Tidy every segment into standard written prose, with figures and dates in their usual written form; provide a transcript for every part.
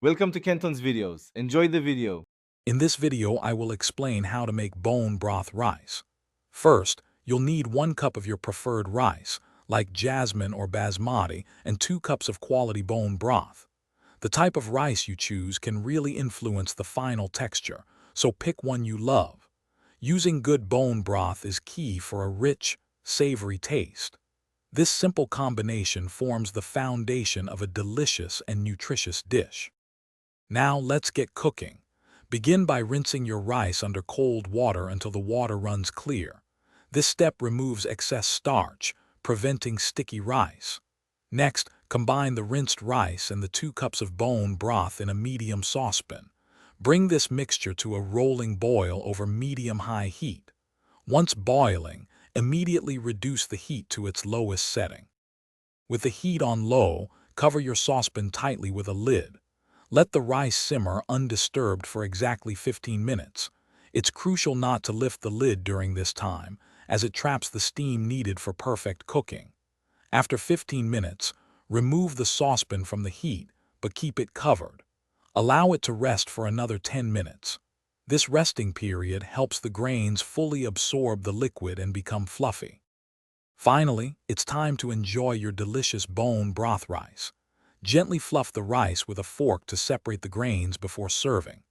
Welcome to Kenton's videos. Enjoy the video. In this video, I will explain how to make bone broth rice. First, you'll need 1 cup of your preferred rice, like jasmine or basmati, and 2 cups of quality bone broth. The type of rice you choose can really influence the final texture, so pick one you love. Using good bone broth is key for a rich, savory taste. This simple combination forms the foundation of a delicious and nutritious dish. Now let's get cooking. Begin by rinsing your rice under cold water until the water runs clear. This step removes excess starch, preventing sticky rice. Next, combine the rinsed rice and the 2 cups of bone broth in a medium saucepan. Bring this mixture to a rolling boil over medium-high heat. Once boiling, immediately reduce the heat to its lowest setting. With the heat on low, cover your saucepan tightly with a lid. Let the rice simmer undisturbed for exactly 15 minutes. It's crucial not to lift the lid during this time, as it traps the steam needed for perfect cooking. After 15 minutes, remove the saucepan from the heat, but keep it covered. Allow it to rest for another 10 minutes. This resting period helps the grains fully absorb the liquid and become fluffy. Finally, it's time to enjoy your delicious bone broth rice. Gently fluff the rice with a fork to separate the grains before serving.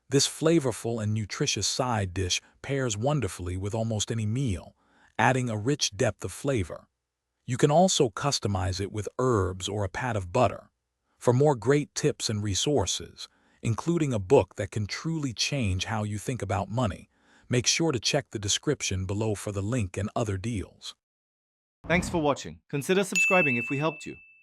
This flavorful and nutritious side dish pairs wonderfully with almost any meal, adding a rich depth of flavor. You can also customize it with herbs or a pat of butter. For more great tips and resources, including a book that can truly change how you think about money, make sure to check the description below for the link and other deals. Thanks for watching. Consider subscribing if we helped you.